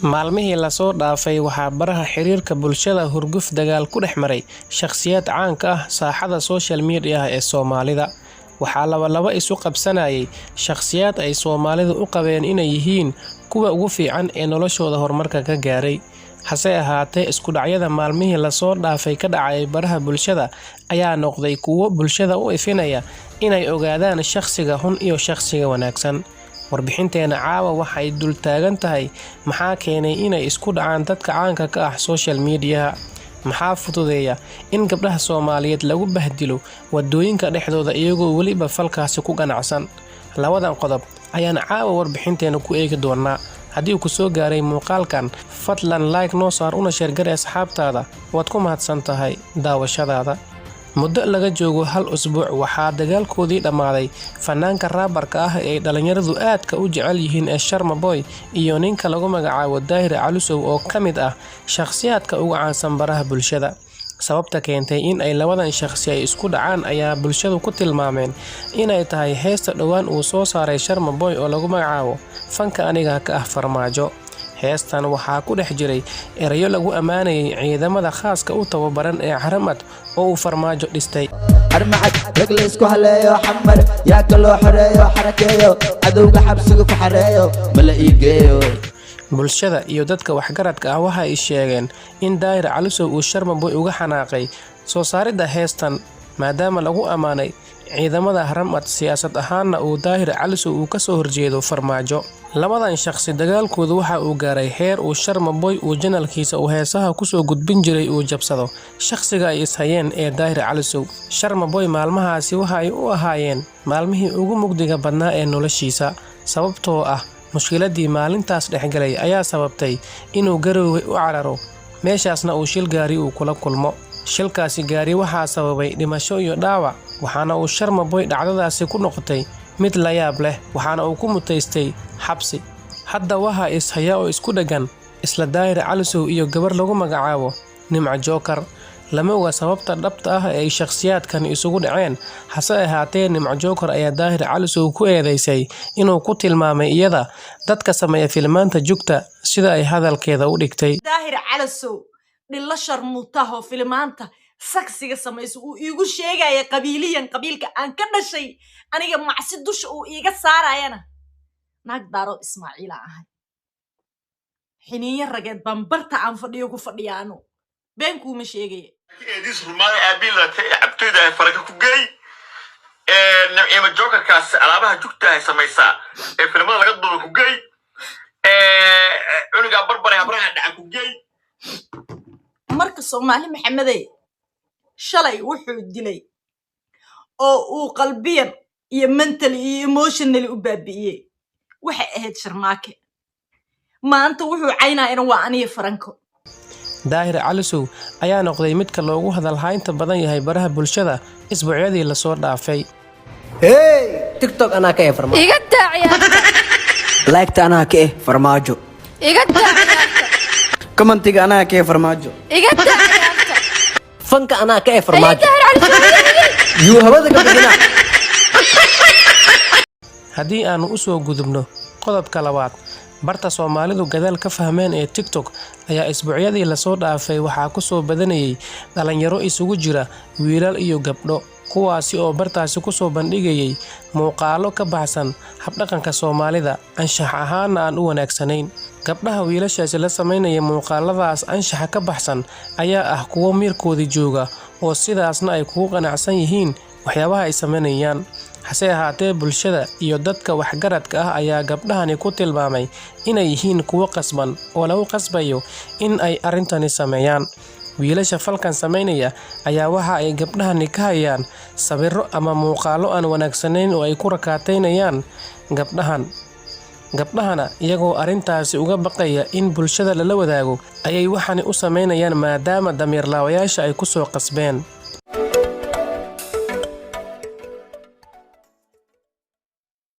Maalmihii la soo dhaafay waxaa baraha xiriirka bulshada hurguf dagaal ku dhex maray shakhsiyaad caan ka ah saaxada social media ee Soomaalida. Waxaa laba isu qabsanayay shakhsiyaad ay Soomaalidu u qabeen inay yihiin kuwa ugu fiican ee noloshooda horumarka ka gaaray. Hase ahaatee, isku dhacyada maalmihii la soo dhaafay ka dhacay baraha bulshada ayaa noqday kuwo bulshada u ifinaya inay ogaadaan shakhsiga xun iyo shakhsiga wanaagsan. Warbixinteena caawa waxay dul taagan tahay maxaa keenay inay isku dhacaan dadka caanka ka ah social media. Maxaa fududeeya in gabdhaha Soomaaliyeed lagu bahdilo wadooyinka dhexdooda iyagoo waliba falkaasi ku ganacsan. Labadan qodob ayaan caawa warbixinteena ku eegi doonaa. Haddii ku soo gaaray muuqaalkan, fadlan like noo saar una share gar asxaabtaada. Waad ku mahadsan tahay daawashadaada. Muddo laga joogo hal usbuuc waxaa dagaalkoodii dhammaaday fanaanka raabarka ah ee dhalinyaradu aadka u jecel yihiin ee Sharma Boy iyo ninka lagu magacaabo Daahir Calisow oo ka mid ah shakhsiyaadka ugu caansan baraha bulshada. Sababta keentay in ay labadan shakhsi ay isku dhacaan ayaa bulshadu ku tilmaameen inay tahay heesta dhowaan uu soo saaray Sharma Boy oo lagu magacaabo Fanka Aniga Ka Ah Farmaajo. Heestan waxaa ku dhex jiray erayo lagu ammaanayay ciidamada khaaska u tababaran ee Haramcad oo uu Farmaajo dhistay. Haramcad ragla isku haleeyo xamar yaa ka loo xoreeyo xarakeeyo cadowga xabsiga ku xareeyo mala iigeeyo. Bulshada iyo dadka waxgaradka ah waxa ay sheegeen in Daahir Calisow uu Sharma Boy uga xanaaqay soo saaridda heestan maadaama lagu ammaanay ciidamada Haramcad siyaasad ahaanna uu Daahir Calisow uu ka soo horjeedo Farmaajo. Labadan shakhsi dagaalkoodu waxa uu gaaray heer uu Sharma Boy uu janalkiisa uu heesaha ku soo gudbin jiray uu jabsado shakhsiga ay ishayeen ee Daahir Calisow. Sharma Boy maalmahaasi waxa ay u ahaayeen maalmihii ugu mugdiga badnaa ee noloshiisa, sababtoo ah mushkiladii maalintaas dhexgalay ayaa sababtay inuu Garowe u cararo, meeshaasna uu shil gaari uu kula kulmo. Shilkaasi gaari waxaa sababay dhimasho iyo dhaawac, waxaana uu Sharma Boy dhacdadaasi ku noqotay mid la yaab leh, waxaana uu ku mutaystay xabsi. Hadda waxa ishaya oo isku dhagan isla Daahir Calisow iyo gabar lagu magacaabo Nimco Joker. Lama oga sababta dhabta ah ee shakhsiyaadkan isugu dhaceen, hase ahaatee Nimco Joker ayaa Daahir Calisow ku eedeysay inuu ku tilmaamay iyada dadka sameeya filmaanta jugta sida ay hadalkeeda u dhigtay. Daahir Calisow dhilla sharmutaho filmaanta saksiga samayso uu iigu sheegaya qabiilka aan ka dhashay aniga macsi dusha uu iiga saarayana naag daaro Ismaaciila ahay xiniin rageed bambarta aan fadhiyo ku fadhiyaano been kuma sheegay eedis rumaay aabila tay abtooda ay faraka ku geey Nimco Joker kaas alaabaha jugta ay samaysaa ee filmada laga duubo ku geey uniga barbaray habraha dhaca ku geey. marka Soomaali Maxamedey shalay wuxuu dilay oo uu qalbiyan iyo mentally iyo emotionally u baabi'iyay waxa ahayd Sharmaake. maanta wuxuu caynaa in waa aniga Faranko. Daahir Calisow ayaa noqday midka loogu hadalhaynta badan yahay baraha bulshada isbuucyadii la soo dhaafay. TikTok anaa ka ee Farmaajo iga daaciyaa like anaa ka ee Farmaajo iga daaciyaa commentiga anaa ka ee Farmaajo iga daaciyaa fanka anaa ka ee Farmaajo Calisow yuu hawada ka bixina. Haddii aanu u soo gudubno qodobka labaad, barta Soomaalidu gadaal ka fahmeen ee TikTok ayaa isbuucyadii la soo dhaafay waxaa ku soo badanayay dhalinyaro isugu jira wiilal iyo gabdho, kuwaasi oo bartaasi ku soo bandhigayay muuqaallo ka baxsan habdhaqanka Soomaalida, anshax ahaana aan u wanaagsanayn. Gabdhaha wiilashaasi la sameynaya muuqaaladaas anshaxa ka baxsan ayaa ah kuwo miirkoodii jooga oo sidaasna ay kugu qanacsan yihiin waxyaabaha ay sameynayaan. Hase ahaatee, bulshada iyo dadka waxgaradka ah ayaa gabdhahani ku tilmaamay inay yihiin kuwo qasban oo lagu qasbayo in ay arrintani sameeyaan. Wiilasha falkan sameynaya ayaa waxa ay gabdhahani ka hayaan sawirro ama muuqaallo aan wanaagsanayn oo ay ku rakaataynayaan gabdhahana iyagoo arrintaasi uga baqaya in bulshada lala wadaago ayay waxani u sameynayaan maadaama damiir laawayaasha ay ku soo qasbeen.